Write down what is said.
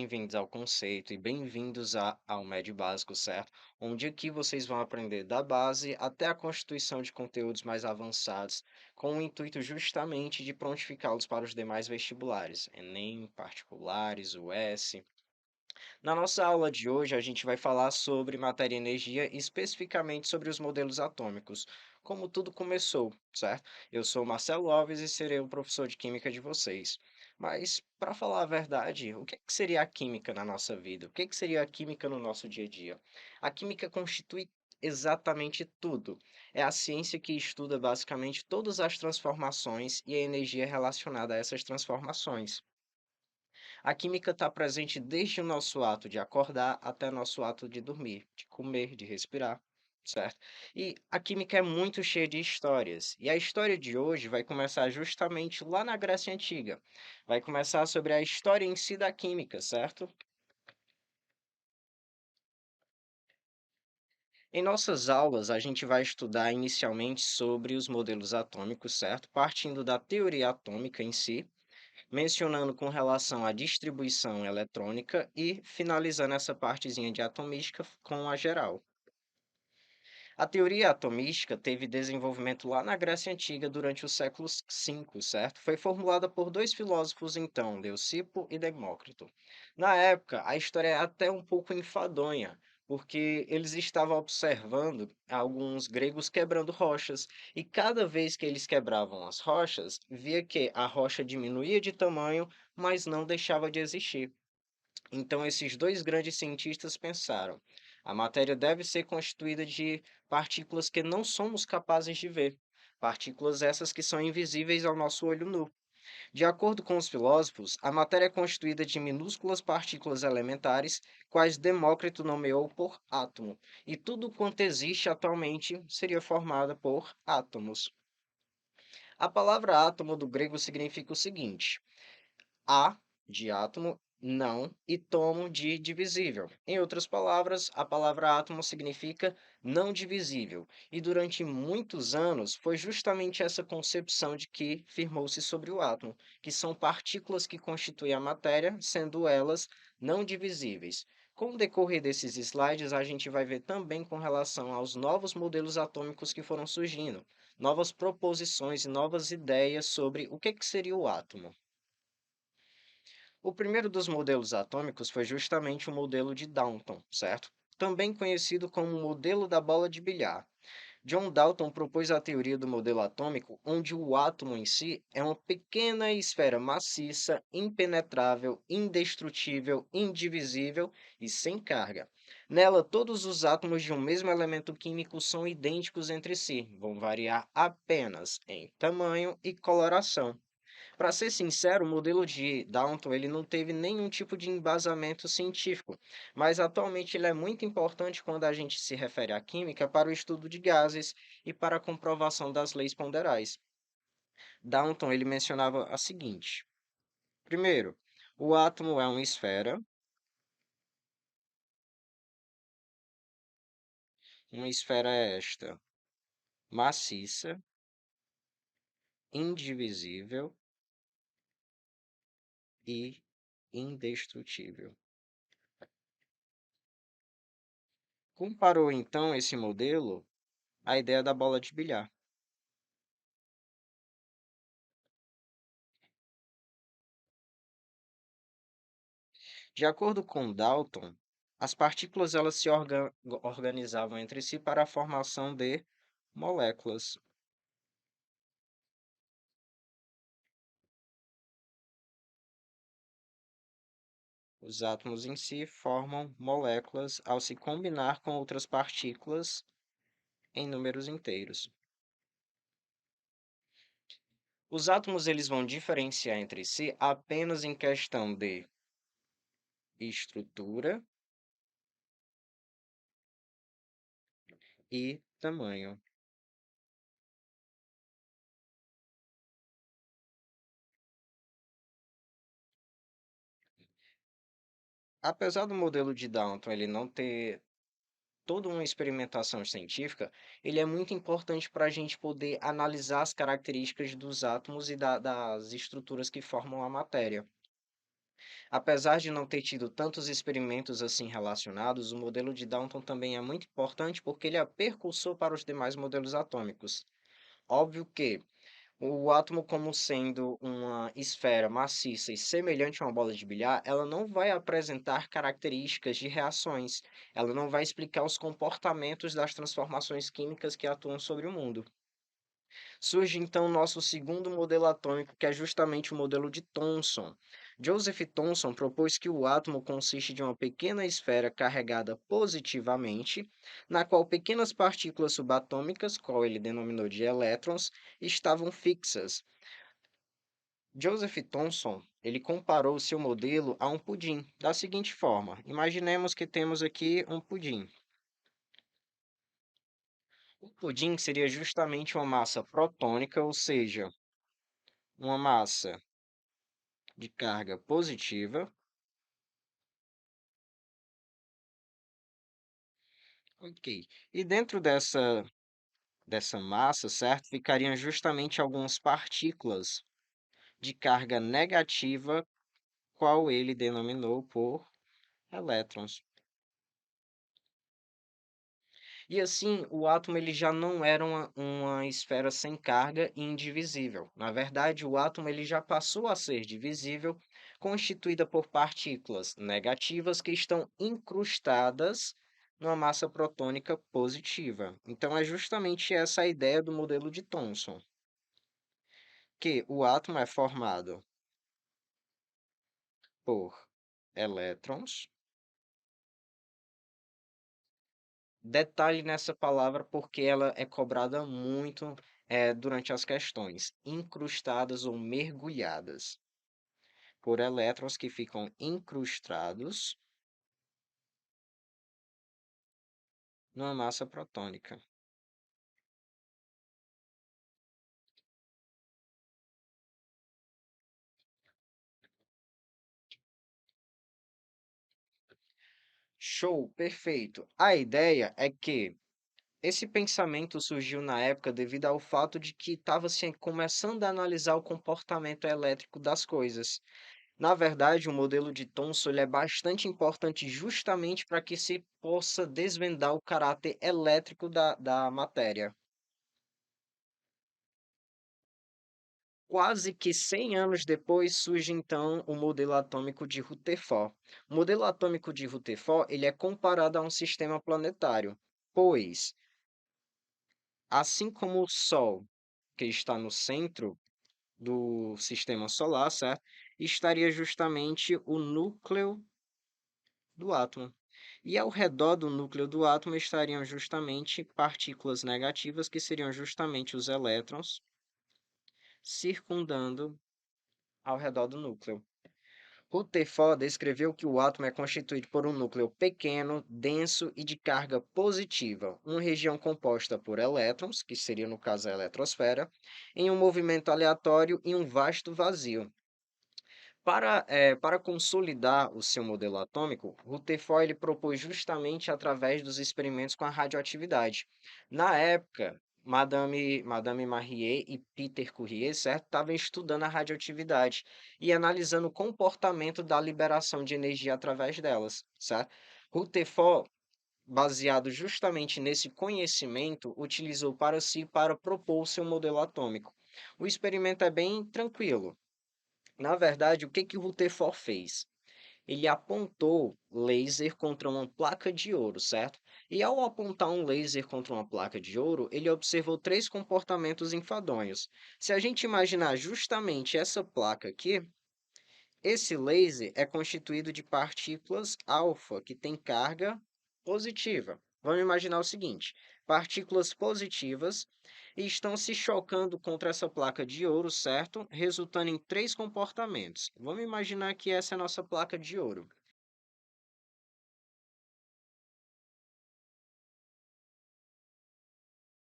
Bem-vindos ao conceito e bem-vindos ao Médio Básico, certo? Onde aqui vocês vão aprender da base até a constituição de conteúdos mais avançados, com o intuito justamente de prontificá-los para os demais vestibulares, Enem, particulares, US. Na nossa aula de hoje, a gente vai falar sobre matéria e energia, e especificamente sobre os modelos atômicos, como tudo começou, certo? Eu sou Marcelo Alves e serei o professor de química de vocês. Mas, para falar a verdade, o que seria a química na nossa vida? O que seria a química no nosso dia a dia? A química constitui exatamente tudo. É a ciência que estuda basicamente todas as transformações e a energia relacionada a essas transformações. A química está presente desde o nosso ato de acordar até nosso ato de dormir, de comer, de respirar, certo? E a química é muito cheia de histórias. E a história de hoje vai começar justamente lá na Grécia Antiga. Vai começar sobre a história em si da química, certo? Em nossas aulas, a gente vai estudar inicialmente sobre os modelos atômicos, certo? Partindo da teoria atômica em si, mencionando com relação à distribuição eletrônica e finalizando essa partezinha de atomística com a geral. A teoria atomística teve desenvolvimento lá na Grécia Antiga durante o século V, certo? Foi formulada por dois filósofos então, Leucipo e Demócrito. Na época, a história é até um pouco enfadonha, porque eles estavam observando alguns gregos quebrando rochas, e cada vez que eles quebravam as rochas, via que a rocha diminuía de tamanho, mas não deixava de existir. Então, esses dois grandes cientistas pensaram: a matéria deve ser constituída de partículas que não somos capazes de ver, partículas essas que são invisíveis ao nosso olho nu. De acordo com os filósofos, a matéria é constituída de minúsculas partículas elementares, quais Demócrito nomeou por átomo, e tudo quanto existe atualmente seria formada por átomos. A palavra átomo do grego significa o seguinte: a de átomo, não, e tomo de divisível. Em outras palavras, a palavra átomo significa não divisível, e durante muitos anos foi justamente essa concepção de que firmou-se sobre o átomo, que são partículas que constituem a matéria, sendo elas não divisíveis. Com o decorrer desses slides, a gente vai ver também com relação aos novos modelos atômicos que foram surgindo, novas proposições e novas ideias sobre o que seria o átomo. O primeiro dos modelos atômicos foi justamente o modelo de Dalton, certo? Também conhecido como o modelo da bola de bilhar. John Dalton propôs a teoria do modelo atômico, onde o átomo em si é uma pequena esfera maciça, impenetrável, indestrutível, indivisível e sem carga. Nela, todos os átomos de um mesmo elemento químico são idênticos entre si, vão variar apenas em tamanho e coloração. Para ser sincero, o modelo de Downton ele não teve nenhum tipo de embasamento científico, mas atualmente ele é muito importante quando a gente se refere à química para o estudo de gases e para a comprovação das leis ponderais. Downton ele mencionava a seguinte: primeiro, o átomo é uma esfera esta maciça, indivisível e indestrutível. Comparou então esse modelo à ideia da bola de bilhar. De acordo com Dalton, as partículas elas se organizavam entre si para a formação de moléculas. Os átomos em si formam moléculas ao se combinar com outras partículas em números inteiros. Os átomos eles vão diferenciar entre si apenas em questão de estrutura e tamanho. Apesar do modelo de Dalton ele não ter toda uma experimentação científica, ele é muito importante para a gente poder analisar as características dos átomos e das estruturas que formam a matéria. Apesar de não ter tido tantos experimentos assim relacionados, o modelo de Dalton também é muito importante porque ele é precursor para os demais modelos atômicos. Óbvio que o átomo, como sendo uma esfera maciça e semelhante a uma bola de bilhar, ela não vai apresentar características de reações, ela não vai explicar os comportamentos das transformações químicas que atuam sobre o mundo. Surge então o nosso segundo modelo atômico, que é justamente o modelo de Thomson. Joseph Thomson propôs que o átomo consiste de uma pequena esfera carregada positivamente, na qual pequenas partículas subatômicas, qual ele denominou de elétrons, estavam fixas. Joseph Thomson, ele comparou seu modelo a um pudim, da seguinte forma: imaginemos que temos aqui um pudim. O pudim seria justamente uma massa protônica, ou seja, uma massa de carga positiva, ok. E dentro dessa massa, certo, ficariam justamente algumas partículas de carga negativa, qual ele denominou por elétrons. E assim, o átomo ele já não era uma esfera sem carga e indivisível. Na verdade, o átomo ele já passou a ser divisível, constituída por partículas negativas que estão incrustadas numa massa protônica positiva. Então, é justamente essa a ideia do modelo de Thomson, que o átomo é formado por elétrons. Detalhe nessa palavra porque ela é cobrada muito durante as questões, incrustadas ou mergulhadas, por elétrons que ficam incrustados numa massa protônica. Show, perfeito. A ideia é que esse pensamento surgiu na época devido ao fato de que estava se começando a analisar o comportamento elétrico das coisas. Na verdade, o modelo de Thomson ele é bastante importante justamente para que se possa desvendar o caráter elétrico da matéria. Quase que 100 anos depois surge então o modelo atômico de Rutherford. O modelo atômico de Rutherford ele é comparado a um sistema planetário, pois, assim como o Sol, que está no centro do sistema solar, certo? Estaria justamente o núcleo do átomo. E ao redor do núcleo do átomo estariam justamente partículas negativas, que seriam justamente os elétrons, circundando ao redor do núcleo. Rutherford descreveu que o átomo é constituído por um núcleo pequeno, denso e de carga positiva, uma região composta por elétrons, que seria no caso a eletrosfera, em um movimento aleatório e um vasto vazio. Para consolidar o seu modelo atômico, Rutherford ele propôs justamente através dos experimentos com a radioatividade. Na época, Madame Marie e Peter Curie, certo, estavam estudando a radioatividade e analisando o comportamento da liberação de energia através delas, certo? Rutherford, baseado justamente nesse conhecimento, utilizou para si para propor o seu modelo atômico. O experimento é bem tranquilo. Na verdade, o que que o Rutherford fez? Ele apontou laser contra uma placa de ouro, certo? E ao apontar um laser contra uma placa de ouro, ele observou três comportamentos enfadonhos. Se a gente imaginar justamente essa placa aqui, esse laser é constituído de partículas alfa que têm carga positiva. Vamos imaginar o seguinte: partículas positivas estão se chocando contra essa placa de ouro, certo? Resultando em três comportamentos. Vamos imaginar que essa é a nossa placa de ouro.